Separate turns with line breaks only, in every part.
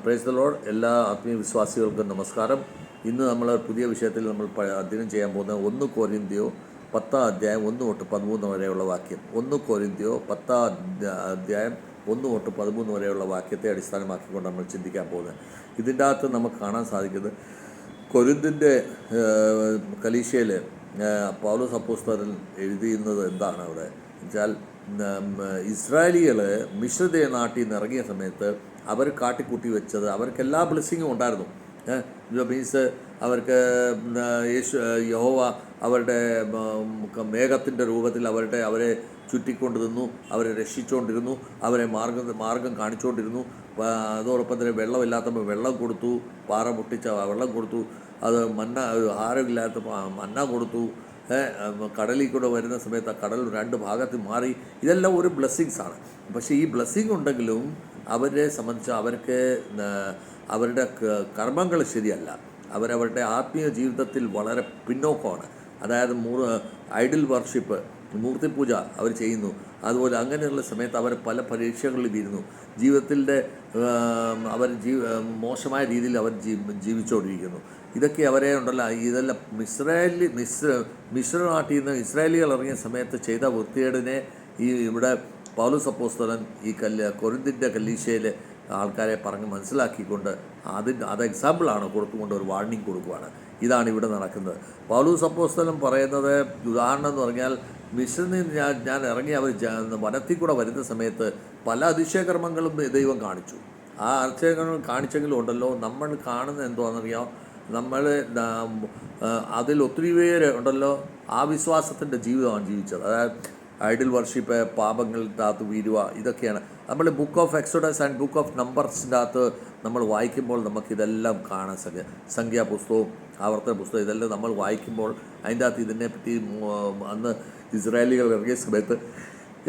Praise the Lord. എല്ലാ ആത്മീയ വിശ്വാസികൾക്കും നമസ്കാരം. ഇന്ന് നമ്മൾ പുതിയ വിഷയത്തിൽ നമ്മൾ അധ്യയനം ചെയ്യാൻ പോകുന്നത് 1 കൊരിന്ത്യർ 10 അധ്യായം 1 തൊട്ട് 13 വരെയുള്ള വാക്യം. 1 കൊരിന്ത്യർ 10 അധ്യായം 1 തൊട്ട് 13 വരെയുള്ള വാക്യത്തെ അടിസ്ഥാനമാക്കിക്കൊണ്ട് നമ്മൾ ചിന്തിക്കാൻ പോകുന്നത്. ഇതിൻ്റെ അകത്ത് നമുക്ക് കാണാൻ സാധിക്കുന്നത് കൊരിന്തിൻ്റെ കലീശയിൽ പൗലോസ് അപ്പോസ്തലൻ എഴുതിയുന്നത് എന്താണ് അവിടെ വെച്ചാൽ, ഇസ്രായേലികൾ മിശ്രിത നാട്ടിൽ നിന്ന് ഇറങ്ങിയ സമയത്ത് അവർ കാട്ടിക്കൂട്ടി വെച്ചത് അവർക്ക് എല്ലാ ബ്ലെസ്സിങ്ങും ഉണ്ടായിരുന്നു. മീൻസ് അവർക്ക് യഹോവ അവരുടെ മേഘത്തിൻ്റെ രൂപത്തിൽ അവരെ ചുറ്റിക്കൊണ്ട് നിന്നു, അവരെ രക്ഷിച്ചുകൊണ്ടിരുന്നു, അവരെ മാർഗം കാണിച്ചുകൊണ്ടിരുന്നു. അതോടൊപ്പം തന്നെ വെള്ളമില്ലാത്തപ്പോൾ വെള്ളം കൊടുത്തു, പാറ പൊട്ടിച്ച വെള്ളം കൊടുത്തു, അത് ആഹാരമില്ലാത്ത മന്ന കൊടുത്തു. കടലിൽ കൂടെ വരുന്ന സമയത്ത് ആ കടൽ 2 ഭാഗത്ത് മാറി. ഇതെല്ലാം ഒരു ബ്ലെസ്സിങ്സാണ്. പക്ഷേ ഈ ബ്ലെസ്സിങ് ഉണ്ടെങ്കിലും അവരെ സംബന്ധിച്ച് അവർക്ക് അവരുടെ കർമ്മങ്ങൾ ശരിയല്ല. അവരവരുടെ ആത്മീയ ജീവിതത്തിൽ വളരെ പിന്നോക്കമാണ്. അതായത് ഐഡൽ വർഷിപ്പ്, മൂർത്തിപൂജ അവർ ചെയ്യുന്നു. അതുപോലെ അങ്ങനെയുള്ള സമയത്ത് അവർ പല പരീക്ഷകളിൽ വീഴുന്നു. ജീവിതത്തിൻ്റെ അവർ മോശമായ രീതിയിൽ അവർ ജീവിച്ചുകൊണ്ടിരിക്കുന്നു. ഇതൊക്കെ അവരെ ഉണ്ടല്ലോ, ഇതെല്ലാം മിശ്ര നാട്ടിൽ നിന്ന് ഇസ്രായേലികൾ ഇറങ്ങിയ സമയത്ത് ചെയ്ത വൃത്തികേടിനെ ഇവിടെ പൗലോസ് അപ്പോസ്തലൻ ഈ കൊരിന്തിൻ്റെ കലീശയിലെ ആൾക്കാരെ പറഞ്ഞ് മനസ്സിലാക്കിക്കൊണ്ട് അത് എക്സാമ്പിളാണ് കൊടുത്തുകൊണ്ട് ഒരു വാർണിംഗ് കൊടുക്കുകയാണ്. ഇതാണ് ഇവിടെ നടക്കുന്നത്. പൗലോസ് അപ്പോസ്തലൻ പറയുന്നത് ഉദാഹരണം എന്ന് പറഞ്ഞാൽ, മിശ്രിൽ നിന്ന് ഞാൻ ഇറങ്ങി അവർ വനത്തിൽ കൂടെ വരുന്ന സമയത്ത് പല അതിശയകർമ്മങ്ങളും ദൈവം കാണിച്ചു. ആ അതിശയകർമ്മങ്ങൾ കാണിച്ചെങ്കിലും ഉണ്ടല്ലോ, നമ്മൾ കാണുന്നത് എന്താണെന്നറിയാം, നമ്മൾ അതിൽ ഒത്തിരി പേര് ഉണ്ടല്ലോ ആ വിശ്വാസത്തിൻ്റെ ജീവിതമാണ് ജീവിച്ചത്. അതായത് ഐഡൽ വർഷിപ്പ്, പാപങ്ങളുടെ അകത്ത് വീഴുക, ഇതൊക്കെയാണ് നമ്മൾ book of Exodus and book of നമ്പേഴ്സിൻ്റെ അകത്ത് നമ്മൾ വായിക്കുമ്പോൾ നമുക്കിതെല്ലാം കാണാൻ സംഖ്യാപുസ്തകവും ആവർത്തന പുസ്തകം ഇതെല്ലാം നമ്മൾ വായിക്കുമ്പോൾ അതിൻ്റെ അകത്ത് ഇതിനെപ്പറ്റി അന്ന് ഇസ്രായേലികൾ ഇറങ്ങിയ സമയത്ത്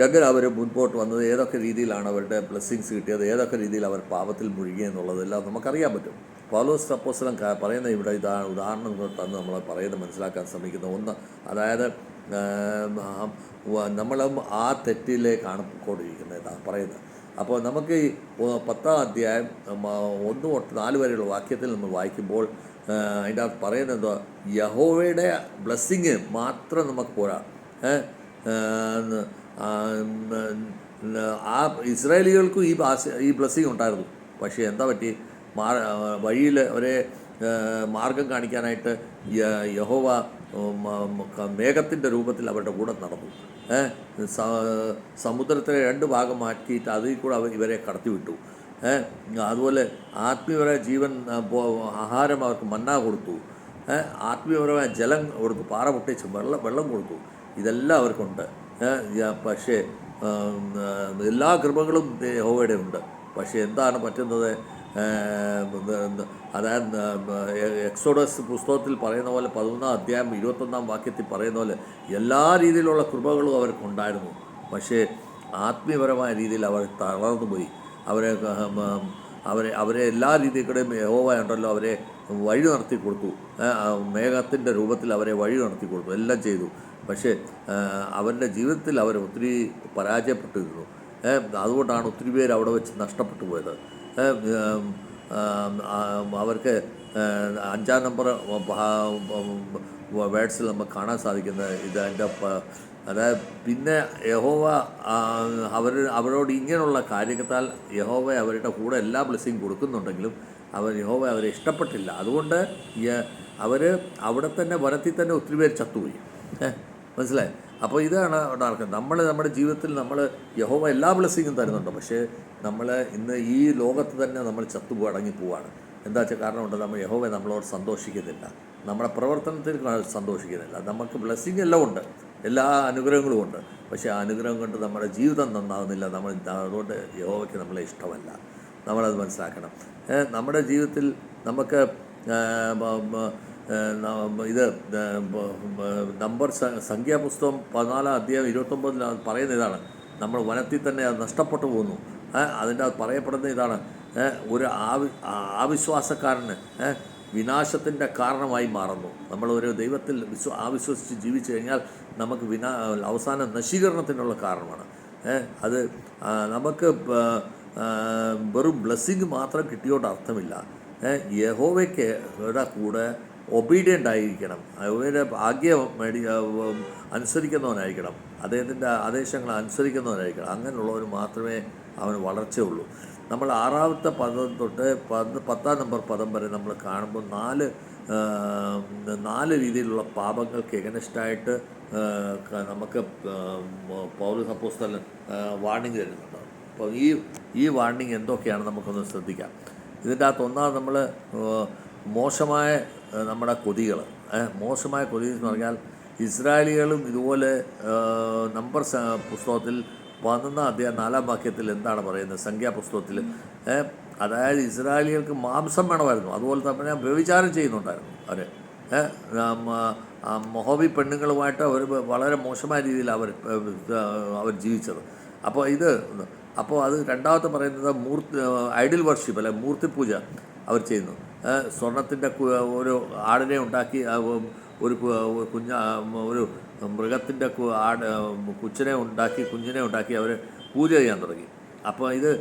എങ്ങനെ അവർ മുൻപോട്ട് വന്നത്, ഏതൊക്കെ രീതിയിലാണ് അവരുടെ ബ്ലെസ്സിങ്സ് കിട്ടിയത്, ഏതൊക്കെ രീതിയിൽ അവർ പാപത്തിൽ മുഴുകിയെന്നുള്ളതെല്ലാം നമുക്കറിയാൻ പറ്റും. പൗലോസ് അപ്പോസ്തലൻ പറയുന്ന ഇവിടെ ഉദാഹരണം തന്ന് നമ്മൾ പറയുന്നത് മനസ്സിലാക്കാൻ ശ്രമിക്കുന്ന ഒന്ന്, അതായത് നമ്മളും ആ തെറ്റിലേക്കാണ് പോയിക്കൊണ്ടിരിക്കുന്നത് ഇതാണ് പറയുന്നത്. അപ്പോൾ നമുക്ക് ഈ 10 അധ്യായം 1 തൊട്ട് 4 വരെയുള്ള വാക്യത്തിൽ നമ്മൾ വായിക്കുമ്പോൾ അതിൻ്റെ അകത്ത് പറയുന്നത് എന്തോ, യഹോവയുടെ ബ്ലെസ്സിങ് മാത്രം നമുക്ക് പോരാ. ആ ഇസ്രായേലികൾക്കും ഈ ബ്ലെസ്സിങ് ഉണ്ടായിരുന്നു. പക്ഷേ എന്താ പറ്റി, വഴിയിൽ അവരെ മാർഗം കാണിക്കാനായിട്ട് യഹോവ മേഘത്തിൻ്റെ രൂപത്തിൽ അവരുടെ കൂടെ നടന്നു. സമുദ്രത്തിലെ 2 ഭാഗം മാറ്റിയിട്ട് അതിൽ കൂടെ ഇവരെ കടത്തിവിട്ടു. അതുപോലെ ആത്മീയപരമായ ജീവൻ ആഹാരം അവർക്ക് മന്ന കൊടുത്തു. ആത്മീയപരമായ ജലം കൊടുത്തു, പാറ പൊട്ടിച്ച് വെള്ളം കൊടുത്തു. ഇതെല്ലാം അവർക്കുണ്ട്. പക്ഷേ എല്ലാ കൃപകളും യഹോവയുടെ ഉണ്ട്. പക്ഷേ എന്താണ് പറ്റുന്നത്, അതായത് എക്സോഡസ് പുസ്തകത്തിൽ പറയുന്ന പോലെ 11 അധ്യായം 21 വാക്യത്തിൽ പറയുന്ന പോലെ എല്ലാ രീതിയിലുള്ള കൃപകളും അവർക്കുണ്ടായിരുന്നു. പക്ഷേ ആത്മീയപരമായ രീതിയിൽ അവർ തളർന്നു പോയി. അവരെ എല്ലാ രീതിയിലും യഹോവ ഉണ്ടല്ലോ അവരെ വഴി നടത്തി കൊടുത്തു. മേഘത്തിൻ്റെ രൂപത്തിൽ അവരെ വഴി നടത്തി കൊടുത്തു, എല്ലാം ചെയ്തു. പക്ഷേ അവരുടെ ജീവിതത്തിൽ അവർ ഒത്തിരി പരാജയപ്പെട്ടിരുന്നു. അതുകൊണ്ടാണ് ഒത്തിരി പേര് അവിടെ വെച്ച് നഷ്ടപ്പെട്ടു പോയത്. അവർക്ക് 5-ാം നമ്പർ വേർഡ്സിൽ നമുക്ക് കാണാൻ സാധിക്കുന്നത് ഇതിൻ്റെ അതായത് പിന്നെ യഹോവ അവരോട് ഇങ്ങനെയുള്ള കാര്യത്താൽ യഹോവ അവരുടെ കൂടെ എല്ലാ ബ്ലെസ്സിങ് കൊടുക്കുന്നുണ്ടെങ്കിലും യഹോവ അവരെ ഇഷ്ടപ്പെട്ടില്ല. അതുകൊണ്ട് അവർ അവിടെ തന്നെ വനത്തിൽ തന്നെ ഒത്തിരി പേര് ചത്തുപോയി. മനസ്സിലായി? അപ്പോൾ ഇതാണ് നടക്കുന്നത്. നമ്മുടെ ജീവിതത്തിൽ യഹോവ എല്ലാ ബ്ലെസ്സിങ്ങും തരുന്നുണ്ട്. പക്ഷേ നമ്മൾ ഇന്ന് ഈ ലോകത്ത് തന്നെ നമ്മൾ അടങ്ങി പോവാണ്. എന്താ വെച്ചാൽ കാരണമുണ്ട്, യഹോവ നമ്മളോട് സന്തോഷിക്കുന്നില്ല, നമ്മുടെ പ്രവർത്തനത്തിൽ സന്തോഷിക്കുന്നില്ല. നമുക്ക് ബ്ലെസ്സിങ് എല്ലാം ഉണ്ട്, എല്ലാ അനുഗ്രഹങ്ങളും ഉണ്ട്. പക്ഷേ ആ അനുഗ്രഹം കൊണ്ട് നമ്മുടെ ജീവിതം നന്നാകുന്നില്ല. അതുകൊണ്ട് യഹോവയ്ക്ക് നമ്മളെ ഇഷ്ടമല്ല. നമ്മളത് മനസ്സിലാക്കണം. നമ്മുടെ ജീവിതത്തിൽ നമുക്ക് ഇത് നമ്പർ സംഖ്യാപുസ്തകം 14 അധ്യായം 29 പറയുന്ന ഇതാണ്, നമ്മൾ വനത്തിൽ തന്നെ അത് നഷ്ടപ്പെട്ടു പോകുന്നു. അതിൻ്റെ അത് പറയപ്പെടുന്ന ഇതാണ്, ഒരു അവിശ്വാസക്കാരന് വിനാശത്തിൻ്റെ കാരണമായി മാറുന്നു. നമ്മളൊരു ദൈവത്തിൽ അവിശ്വസിച്ച് ജീവിച്ചു കഴിഞ്ഞാൽ നമുക്ക് അവസാന നശീകരണത്തിനുള്ള കാരണമാണ്. അത് നമുക്ക് വെറും ബ്ലെസ്സിങ് മാത്രം കിട്ടിയോണ്ട് അർത്ഥമില്ല. യഹോവയ്ക്ക് കൂടെ ഒബീഡിയൻ്റ് ആയിരിക്കണം, അവരുടെ ആജ്ഞ അനുസരിക്കുന്നവനായിരിക്കണം, അദ്ദേഹത്തിൻ്റെ ആദേശങ്ങൾ അനുസരിക്കുന്നവനായിരിക്കണം. അങ്ങനെയുള്ളവർ മാത്രമേ അവന് വളർച്ചയുള്ളൂ. നമ്മൾ 6ാമത്തെ പദം തൊട്ട് 10ാം നമ്പർ പദം വരെ നമ്മൾ കാണുമ്പോൾ നാല് രീതിയിലുള്ള പാപങ്ങൾക്ക് എഗനസ്റ്റായിട്ട് നമുക്ക് പൗലോസ് അപ്പോസ്തലൻ വാർണിംഗ് തരുന്നുണ്ട്. അപ്പോൾ ഈ വാർണിംഗ് എന്തൊക്കെയാണ് നമുക്കൊന്ന് ശ്രദ്ധിക്കാം. ഇതിൻ്റെ അകത്ത് ഒന്നാമത് നമ്മൾ മോശമായ നമ്മുടെ കൊതികൾ. മോശമായ കൊതി എന്ന് പറഞ്ഞാൽ ഇസ്രായേലികളും ഇതുപോലെ നമ്പർ പുസ്തകത്തിൽ 11ാം അധ്യായം 4ാം വാക്യത്തിൽ എന്താണ് പറയുന്നത്? സംഖ്യാപുസ്തകത്തിൽ അതായത് ഇസ്രായേലികൾക്ക് മാംസം വേണമായിരുന്നു, അതുപോലെ തന്നെ വ്യഭിചാരം ചെയ്യുന്നുണ്ടായിരുന്നു അവർ. മൊഹോബി പെണ്ണുങ്ങളുമായിട്ട് അവർ വളരെ മോശമായ രീതിയിൽ അവർ ജീവിച്ചത്. അപ്പോൾ അത് രണ്ടാമത്തെ പറയുന്നത് ഐഡിൽ വർഷിപ്പ് അല്ലെ മൂർത്തിപ്പൂജ അവർ ചെയ്യുന്നു. സ്വർണത്തിൻ്റെ ഒരു ആടിനെ ഉണ്ടാക്കി ഒരു മൃഗത്തിൻ്റെ കുഞ്ഞിനെ ഉണ്ടാക്കി അവർ പൂജ ചെയ്യാൻ തുടങ്ങി. അപ്പോൾ ഇത്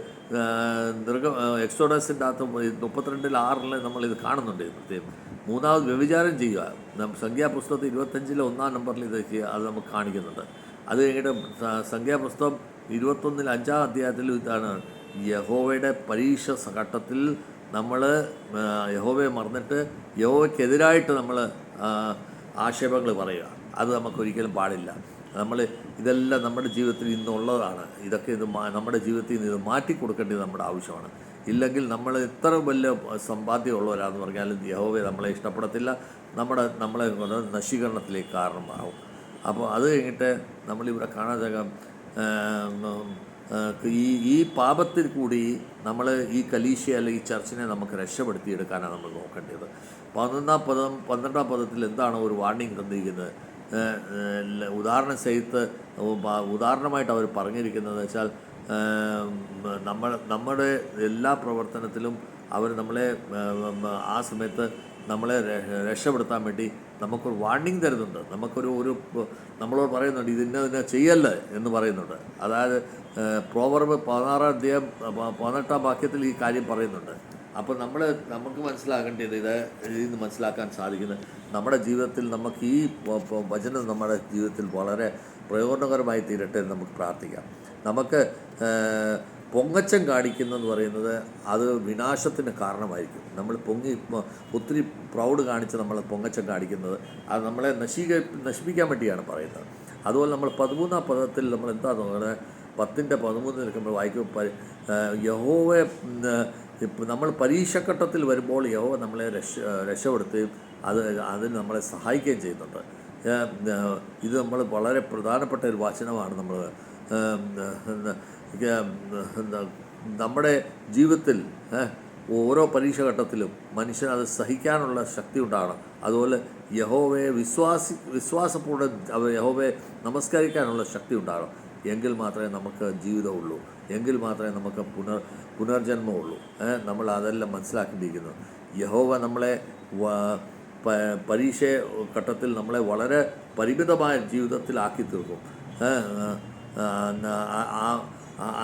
എക്സോഡസിൻ്റെ അകത്ത് 32:6 നമ്മളിത് കാണുന്നുണ്ട്. പ്രത്യേകം മൂന്നാമത് വ്യഭിചാരം ചെയ്യുക. സംഖ്യാപുസ്തകത്തിൽ 25 1-ാം നമ്പറിൽ ഇത് അത് നമുക്ക് കാണിക്കുന്നുണ്ട്. അത് കഴിഞ്ഞിട്ട് സംഖ്യാപുസ്തകം 21 5-ാം അധ്യായത്തിൽ ഇതാണ് യഹോവയുടെ പരീക്ഷ ഘട്ടത്തിൽ നമ്മൾ യഹോവയെ മറന്നിട്ട് യഹോവയ്ക്കെതിരായിട്ട് നമ്മൾ ആക്ഷേപങ്ങൾ പറയുക. അത് നമുക്കൊരിക്കലും പാടില്ല. ഇതെല്ലാം നമ്മുടെ ജീവിതത്തിൽ ഇന്നുള്ളതാണ്. ഇത് നമ്മുടെ ജീവിതത്തിൽ നിന്ന് ഇത് മാറ്റിക്കൊടുക്കേണ്ടത് നമ്മുടെ ആവശ്യമാണ്. ഇല്ലെങ്കിൽ നമ്മൾ എത്ര വലിയ സമ്പാദ്യമുള്ളവരാണെന്ന് പറഞ്ഞാലും യഹോവയെ നമ്മളെ ഇഷ്ടപ്പെടത്തില്ല, നമ്മളെ നശീകരണത്തിലേക്ക് കാരണമാകും. അപ്പോൾ അത് കഴിഞ്ഞിട്ട് നമ്മളിവിടെ കാണാൻ ഈ പാപത്തിൽ കൂടി നമ്മൾ ഈ കലീശ അല്ലെങ്കിൽ ഈ ചർച്ചിനെ നമുക്ക് രക്ഷപ്പെടുത്തിയെടുക്കാനാണ് നമ്മൾ നോക്കേണ്ടത്. 12ാം പദത്തിൽ എന്താണ് ഒരു വാർണിംഗ് തന്നിരിക്കുന്നത്? ഉദാഹരണമായിട്ട് അവർ പറഞ്ഞിരിക്കുന്നത് വെച്ചാൽ നമ്മുടെ എല്ലാ പ്രവർത്തനത്തിലും അവർ നമ്മളെ ആ സമയത്ത് നമ്മളെ രക്ഷപ്പെടുത്താൻ വേണ്ടി നമുക്കൊരു വാർണിംഗ് തരുന്നുണ്ട്. നമ്മളോട് പറയുന്നുണ്ട് ഇതിനെ ചെയ്യല്ലേ എന്ന് പറയുന്നുണ്ട്. അതായത് പ്രോവർബ് 16-ാം അധ്യായം 18-ാം വാക്യത്തിൽ ഈ കാര്യം പറയുന്നുണ്ട്. അപ്പോൾ നമുക്ക് മനസ്സിലാക്കേണ്ടത് ഇതിൽ മനസ്സിലാക്കാൻ സാധിക്കുന്നത് നമ്മുടെ ജീവിതത്തിൽ നമുക്ക് ഈ വചനം നമ്മുടെ ജീവിതത്തിൽ വളരെ പ്രയോജനകരമായി തീരട്ടെ എന്ന് നമുക്ക് പ്രാർത്ഥിക്കാം. നമുക്ക് പൊങ്ങച്ചം കാണിക്കുന്നതെന്ന് പറയുന്നത് അത് വിനാശത്തിന് കാരണമായിരിക്കും. നമ്മൾ ഒത്തിരി പ്രൗഡ് കാണിച്ച് നമ്മൾ പൊങ്ങച്ചം കാണിക്കുന്നത് അത് നമ്മളെ നശിപ്പിക്കാൻ വേണ്ടിയാണ് പറയുന്നത്. അതുപോലെ നമ്മൾ 13ാം പദത്തിൽ നമ്മൾ എന്താ നോക്കുന്നത്? 10-13 നമ്മൾ വായിക്കുമ്പോൾ യഹോവയെ നമ്മൾ പരീക്ഷഘട്ടത്തിൽ വരുമ്പോൾ യഹോവ നമ്മളെ രക്ഷപ്പെടുത്തുകയും അതിന് നമ്മളെ സഹായിക്കുകയും ചെയ്യുന്നുണ്ട്. ഇത് നമ്മൾ വളരെ പ്രധാനപ്പെട്ട ഒരു വചനമാണ്. നമ്മുടെ ജീവിതത്തിൽ ഓരോ പരീക്ഷഘട്ടത്തിലും മനുഷ്യന് അത് സഹിക്കാനുള്ള ശക്തി ഉണ്ടാകണം. അതുപോലെ യഹോവയെ വിശ്വാസപൂർവ്വം യഹോവയെ നമസ്കരിക്കാനുള്ള ശക്തി ഉണ്ടാകണം. എങ്കിൽ മാത്രമേ നമുക്ക് ജീവിതമുള്ളൂ, എങ്കിൽ മാത്രമേ നമുക്ക് പുനർജന്മമുള്ളൂ. നമ്മൾ അതെല്ലാം മനസ്സിലാക്കിയിരിക്കുന്നു. യഹോവ നമ്മളെ പരീക്ഷ ഘട്ടത്തിൽ നമ്മളെ വളരെ പരിമിതമായ ജീവിതത്തിലാക്കി തീർക്കും.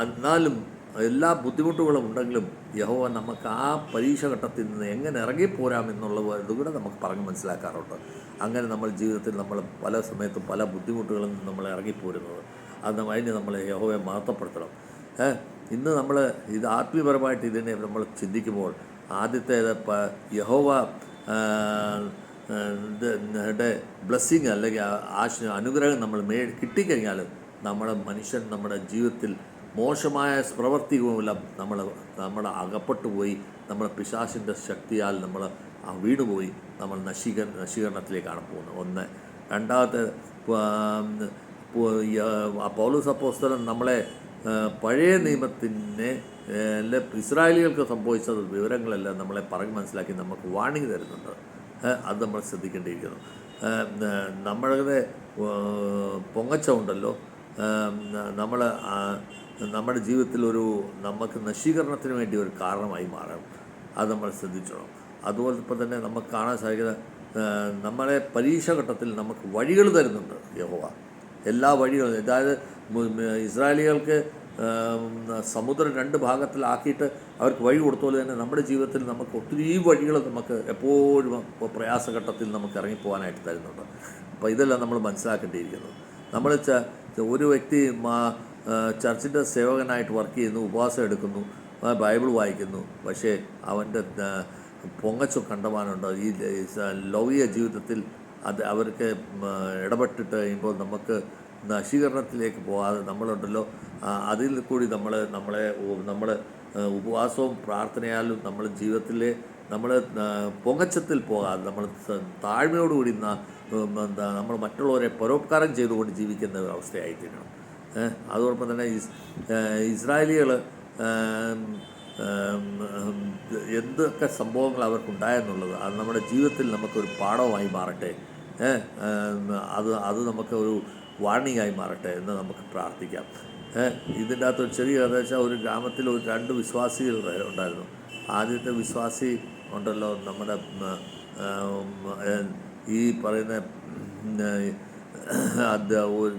എന്നാലും എല്ലാ ബുദ്ധിമുട്ടുകളും ഉണ്ടെങ്കിലും യഹോവ നമുക്ക് ആ പരീക്ഷ ഘട്ടത്തിൽ നിന്ന് എങ്ങനെ ഇറങ്ങിപ്പോരാമെന്നുള്ളത് കൂടെ നമുക്ക് പറഞ്ഞ് മനസ്സിലാക്കാറുണ്ട്. അങ്ങനെ നമ്മൾ ജീവിതത്തിൽ നമ്മൾ പല സമയത്തും പല ബുദ്ധിമുട്ടുകളിൽ നിന്ന് നമ്മൾ ഇറങ്ങിപ്പോരുന്നത് അതിന് നമ്മൾ യഹോവയെ മഹത്വപ്പെടുത്തണം. ഇന്ന് നമ്മൾ ഇത് ആത്മീയപരമായിട്ട് ഇതിനെ നമ്മൾ ചിന്തിക്കുമ്പോൾ ആദ്യത്തേത് യഹോവ ബ്ലെസ്സിങ് അല്ലെങ്കിൽ അനുഗ്രഹം നമ്മൾ കിട്ടിക്കഴിഞ്ഞാൽ മനുഷ്യൻ നമ്മുടെ ജീവിതത്തിൽ മോശമായ പ്രവർത്തികളുമെല്ലാം നമ്മൾ അകപ്പെട്ടു പോയി, നമ്മൾ പിശാചിൻ്റെ ശക്തിയാൽ നമ്മൾ വീണുപോയി നമ്മൾ നശീകരണത്തിലേക്കാണ് പോകുന്നത്. ഒന്ന്. രണ്ടാമത്തെ പൗലോസ് അപ്പോസ്തലൻ നമ്മളെ പഴയ നിയമത്തിൻ്റെ ഇസ്രായേലികൾക്ക് സംഭവിച്ച വിവരങ്ങളെല്ലാം നമ്മളെ പറഞ്ഞ് മനസ്സിലാക്കി നമുക്ക് വാർണിംഗ് തരുന്നുണ്ട്. അത് നമ്മൾ ശ്രദ്ധിക്കേണ്ടിയിരിക്കുന്നു. നമ്മളുടെ പൊങ്ങച്ചമുണ്ടല്ലോ നമ്മുടെ ജീവിതത്തിൽ നമുക്ക് നശീകരണത്തിന് വേണ്ടി ഒരു കാരണമായി മാറണം. അത് നമ്മൾ ശ്രദ്ധിച്ചോണം. അതുപോലെ തന്നെ നമുക്ക് കാണാൻ സാധിക്കുന്നത് നമ്മളെ പരീക്ഷാഘട്ടത്തിൽ നമുക്ക് വഴികൾ തരുന്നുണ്ട് യഹോവ. എല്ലാ വഴികളും, അതായത് ഇസ്രായേലികൾക്ക് സമുദ്രം 2 ഭാഗത്തിലാക്കിയിട്ട് അവർക്ക് വഴി കൊടുത്തപോലെ തന്നെ നമ്മുടെ ജീവിതത്തിൽ നമുക്ക് ഒത്തിരി വഴികൾ നമുക്ക് എപ്പോഴും പ്രയാസഘട്ടത്തിൽ നമുക്ക് ഇറങ്ങിപ്പോകാനായിട്ട് തരുന്നുണ്ട്. അപ്പോൾ ഇതെല്ലാം നമ്മൾ മനസ്സിലാക്കേണ്ടിയിരിക്കുന്നത്. നമ്മൾ ഒരു വ്യക്തി ചർച്ചിൻ്റെ സേവകനായിട്ട് വർക്ക് ചെയ്യുന്നു, ഉപവാസം എടുക്കുന്നു, ബൈബിൾ വായിക്കുന്നു, പക്ഷേ അവൻ്റെ പൊങ്ങച്ചം കണ്ടമാനുണ്ട്. ഈ ലൗകിക ജീവിതത്തിൽ അവർക്ക് ഇടപെട്ടിട്ട് കഴിയുമ്പോൾ നമുക്ക് നശീകരണത്തിലേക്ക് പോകാതെ നമ്മളുണ്ടല്ലോ, അതിൽ കൂടി നമ്മൾ ഉപവാസവും പ്രാർത്ഥനയാലും നമ്മൾ ജീവിതത്തിലെ നമ്മൾ പൊങ്ങച്ചത്തിൽ പോകാതെ നമ്മൾ താഴ്മയോടുകൂടി നമ്മൾ മറ്റുള്ളവരെ പരോപകാരം ചെയ്തുകൊണ്ട് ജീവിക്കുന്ന ഒരു അവസ്ഥയായിത്തീരണം. അതോടൊപ്പം തന്നെ ഇസ്രായേലികൾ എന്തൊക്കെ സംഭവങ്ങൾ അവർക്കുണ്ടായെന്നുള്ളത് അത് നമ്മുടെ ജീവിതത്തിൽ നമുക്കൊരു പാഠമായി മാറട്ടെ. അത് നമുക്ക് ഒരു വാർണിംഗായി മാറട്ടെ എന്ന് നമുക്ക് പ്രാർത്ഥിക്കാം. ഇതിൻ്റെ അകത്ത് ഒരു ചെറിയ കഥ വെച്ചാൽ, ഒരു ഗ്രാമത്തിൽ 2 വിശ്വാസികൾ ഉണ്ടായിരുന്നു. ആദ്യത്തെ വിശ്വാസി ഉണ്ടല്ലോ, നമ്മുടെ ഈ പറയുന്ന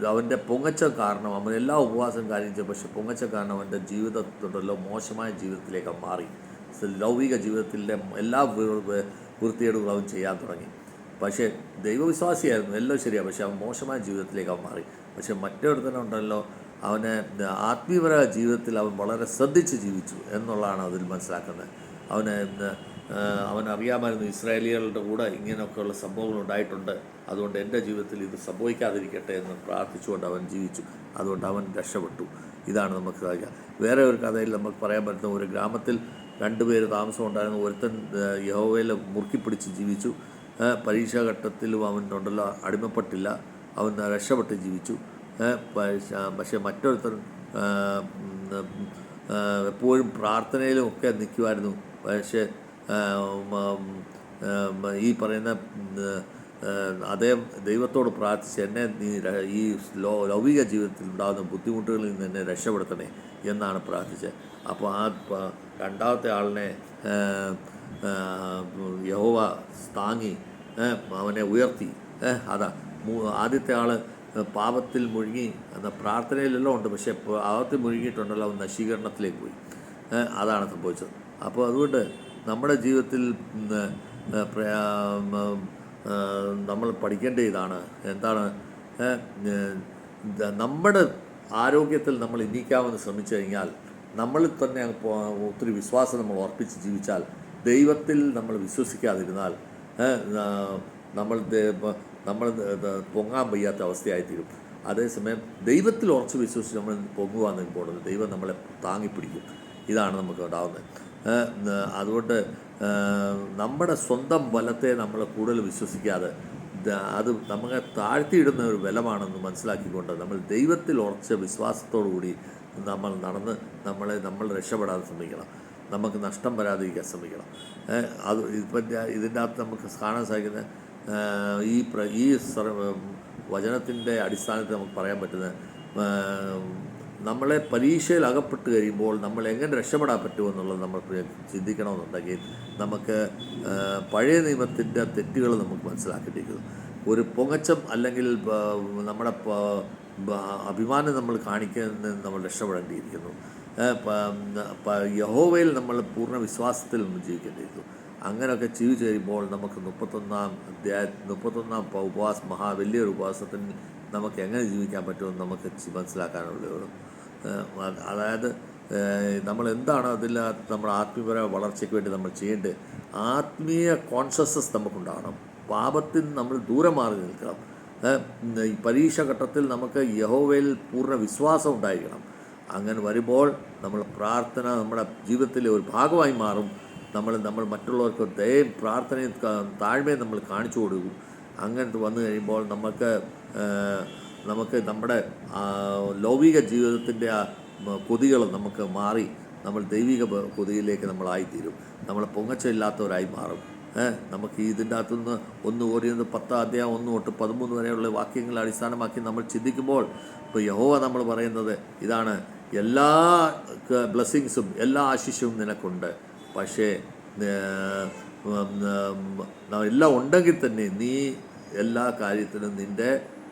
അവൻ്റെ പൊങ്ങച്ച കാരണം അവൻ എല്ലാ ഉപവാസം കാര്യം, പക്ഷെ പൊങ്ങച്ച കാരണം അവൻ്റെ ജീവിതത്തുണ്ടല്ലോ മോശമായ ജീവിതത്തിലേക്ക് അവൻ മാറി. ലൗകിക ജീവിതത്തിൻ്റെ എല്ലാ വൃത്തികേടുകളും അവൻ ചെയ്യാൻ തുടങ്ങി. പക്ഷേ ദൈവവിശ്വാസിയായിരുന്നു, എല്ലാം ശരിയാണ്, പക്ഷെ അവൻ മോശമായ ജീവിതത്തിലേക്ക് അവൻ മാറി. പക്ഷെ മറ്റൊരുത്തനുണ്ടല്ലോ, അവനെ ആത്മീയപരമായ ജീവിതത്തിൽ അവൻ വളരെ ശ്രദ്ധിച്ച് ജീവിച്ചു എന്നുള്ളതാണ് അതിൽ മനസ്സിലാക്കുന്നത്. അവനറിയാമായിരുന്നു ഇസ്രായേലികളുടെ കൂടെ ഇങ്ങനെയൊക്കെയുള്ള സംഭവങ്ങൾ ഉണ്ടായിട്ടുണ്ട്, അതുകൊണ്ട് എൻ്റെ ജീവിതത്തിൽ ഇത് സംഭവിക്കാതിരിക്കട്ടെ എന്ന് പ്രാർത്ഥിച്ചുകൊണ്ട് അവൻ ജീവിച്ചു. അതുകൊണ്ട് അവൻ രക്ഷപ്പെട്ടു. ഇതാണ് നമുക്ക് സാധിക്കുക. വേറെ ഒരു കഥയിൽ നമുക്ക് പറയാൻ പറ്റുന്ന, ഒരു ഗ്രാമത്തിൽ 2 പേര് താമസം ഉണ്ടായിരുന്നു. ഒരുത്തൻ യഹോവയിൽ മുറുക്കിപ്പിടിച്ച് ജീവിച്ചു. പരീക്ഷാഘട്ടത്തിലും അവനുണ്ടല്ലോ അടിമപ്പെട്ടില്ല, അവൻ രക്ഷപ്പെട്ട് ജീവിച്ചു. പക്ഷേ മറ്റൊരുത്തൻ എപ്പോഴും പ്രാർത്ഥനയിലും ഒക്കെ നിൽക്കുമായിരുന്നു. പക്ഷേ ഈ പറയുന്ന അദ്ദേഹം ദൈവത്തോട് പ്രാർത്ഥിച്ച്, എന്നെ നീ ഈ ലൗകിക ജീവിതത്തിൽ ഉണ്ടാകുന്ന ബുദ്ധിമുട്ടുകളിൽ നിന്ന് എന്നെ രക്ഷപ്പെടുത്തണേ എന്നാണ് പ്രാർത്ഥിച്ചത്. അപ്പോൾ രണ്ടാമത്തെ ആളിനെ യഹോവ താങ്ങി അവനെ ഉയർത്തി. ആദ്യത്തെ ആൾ പാപത്തിൽ മുഴുകി എന്ന പ്രാർത്ഥനയിലെല്ലാം ഉണ്ട്, പക്ഷേ പാപത്തിൽ മുഴുകിയിട്ടുണ്ടല്ലോ അവൻ നശീകരണത്തിലേക്ക് പോയി. അതാണ് സംഭവിച്ചത്. അപ്പോൾ അതുകൊണ്ട് നമ്മുടെ ജീവിതത്തിൽ നമ്മൾ പഠിക്കേണ്ട ഇതാണ്, എന്താണ്, നമ്മുടെ ആരോഗ്യത്തിൽ നമ്മൾ ഇനിക്കാമെന്ന് ശ്രമിച്ചു കഴിഞ്ഞാൽ, നമ്മളിൽ തന്നെ ഒത്തിരി വിശ്വാസം നമ്മൾ ഉറപ്പിച്ച് ജീവിച്ചാൽ, ദൈവത്തിൽ നമ്മൾ വിശ്വസിക്കാതിരുന്നാൽ നമ്മൾ പൊങ്ങാൻ വയ്യാത്ത അവസ്ഥയായിത്തീരും. അതേസമയം ദൈവത്തിൽ ഉറച്ച് വിശ്വസിച്ച് നമ്മൾ പൊങ്ങുവാൻ നിൽക്കുമ്പോൾ ദൈവം നമ്മളെ താങ്ങിപ്പിടിക്കും. ഇതാണ് നമുക്ക് ഉണ്ടാകുന്നത്. അതുകൊണ്ട് നമ്മുടെ സ്വന്തം ബലത്തെ നമ്മൾ കൂടുതൽ വിശ്വസിക്കാതെ അത് നമ്മളെ താഴ്ത്തിയിടുന്ന ഒരു ബലമാണെന്ന് മനസ്സിലാക്കിക്കൊണ്ട് നമ്മൾ ദൈവത്തിൽ ഉറച്ച വിശ്വാസത്തോടുകൂടി നമ്മൾ നടന്ന് നമ്മൾ രക്ഷപ്പെടാതെ ശ്രമിക്കണം. നമുക്ക് നഷ്ടം വരാതിരിക്കാൻ ശ്രമിക്കണം. ഇപ്പം ഇതിൻ്റെ അകത്ത് നമുക്ക് കാണാൻ സാധിക്കുന്ന ഈ വചനത്തിൻ്റെ അടിസ്ഥാനത്തിൽ നമുക്ക് പറയാൻ പറ്റുന്നത്, നമ്മളെ പരീക്ഷയിൽ അകപ്പെട്ട് കഴിയുമ്പോൾ നമ്മൾ എങ്ങനെ രക്ഷപ്പെടാൻ പറ്റുമെന്നുള്ളത് നമ്മൾ ചിന്തിക്കണമെന്നുണ്ടെങ്കിൽ നമുക്ക് പഴയ നിയമത്തിൻ്റെ തെറ്റുകൾ നമുക്ക് മനസ്സിലാക്കിയിരിക്കുന്നു. ഒരു പൊങ്ങച്ചം അല്ലെങ്കിൽ നമ്മുടെ അഭിമാനം നമ്മൾ കാണിക്കുന്നതിൽ നമ്മൾ രക്ഷപ്പെടേണ്ടിയിരിക്കുന്നു. യഹോവയിൽ നമ്മൾ പൂർണ്ണ വിശ്വാസത്തിൽ നമ്മൾ ജീവിക്കേണ്ടിയിരിക്കുന്നു. അങ്ങനെയൊക്കെ ജീവിച്ചു കഴിയുമ്പോൾ നമുക്ക് 31 വലിയൊരു ഉപവാസത്തിന് നമുക്ക് എങ്ങനെ ജീവിക്കാൻ പറ്റുമെന്ന് നമുക്ക് മനസ്സിലാക്കാനുള്ളൂ. അതായത് നമ്മൾ എന്താണ് അതിൽ നമ്മുടെ ആത്മീയപരമായ വളർച്ചയ്ക്ക് വേണ്ടി നമ്മൾ ചെയ്യേണ്ടത്, ആത്മീയ കോൺഷ്യസ്നസ് നമുക്കുണ്ടാകണം. പാപത്തിൽ നമ്മൾ ദൂരം മാറി നിൽക്കണം. ഈ പരീക്ഷാഘട്ടത്തിൽ നമുക്ക് യഹോവയിൽ പൂർണ്ണ വിശ്വാസം ഉണ്ടായിരിക്കണം. അങ്ങനെ വരുമ്പോൾ നമ്മൾ പ്രാർത്ഥന നമ്മുടെ ജീവിതത്തിലെ ഒരു ഭാഗമായി മാറും. നമ്മൾ മറ്റുള്ളവർക്ക് ദയയും പ്രാർത്ഥനയും താഴ്മയും നമ്മൾ കാണിച്ചു കൊടുക്കും. അങ്ങനത്തെ വന്നു കഴിയുമ്പോൾ നമുക്ക് നമ്മുടെ ലൗകിക ജീവിതത്തിൻ്റെ ആ കൊതികൾ നമുക്ക് മാറി നമ്മൾ ദൈവിക കൊതിയിലേക്ക് നമ്മളായിത്തീരും. നമ്മൾ പൊങ്ങച്ചമില്ലാത്തവരായി മാറും. നമുക്ക് ഇതിൻ്റെ അകത്തുനിന്ന് 1 കൊരിന്ത്യർ 10-1-13 വരെയുള്ള വാക്യങ്ങളെ അടിസ്ഥാനമാക്കി നമ്മൾ ചിന്തിക്കുമ്പോൾ, ഇപ്പോൾ യഹോവ നമ്മൾ പറയുന്നത് ഇതാണ്, എല്ലാ ബ്ലെസ്സിങ്സും എല്ലാ ആശിഷവും നിനക്കുണ്ട്, പക്ഷേ എല്ലാം ഉണ്ടെങ്കിൽ തന്നെ നീ എല്ലാ കാര്യത്തിനും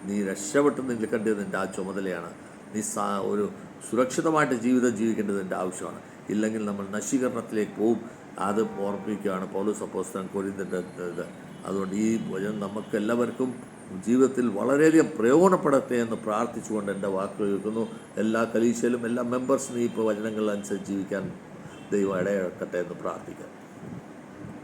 നീ രക്ഷപ്പെട്ട് നിൽക്കേണ്ടത് നിൻ്റെ ആ ചുമതലയാണ്. നീ സുരക്ഷിതമായിട്ട് ജീവിതം ജീവിക്കേണ്ടതിൻ്റെ ആവശ്യമാണ്. ഇല്ലെങ്കിൽ നമ്മൾ നശീകരണത്തിലേക്ക് പോവും. അത് ഓർമ്മിപ്പിക്കുകയാണ് പൗലോസ് അപ്പോസ്തലൻ കൊരിന്ത്യരുടെ ഇത്. അതുകൊണ്ട് ഈ വചനം നമുക്ക് എല്ലാവർക്കും ജീവിതത്തിൽ വളരെയധികം പ്രയോജനപ്പെടട്ടെ എന്ന് പ്രാർത്ഥിച്ചുകൊണ്ട് എൻ്റെ വാക്കുകൾ കേൾക്കുന്നു. എല്ലാ കലീശയിലും എല്ലാ മെമ്പേഴ്സിനും ഈ വചനങ്ങളനുസരിച്ച് ജീവിക്കാൻ ദൈവം ഇടയാക്കട്ടെ എന്ന് പ്രാർത്ഥിക്കാം.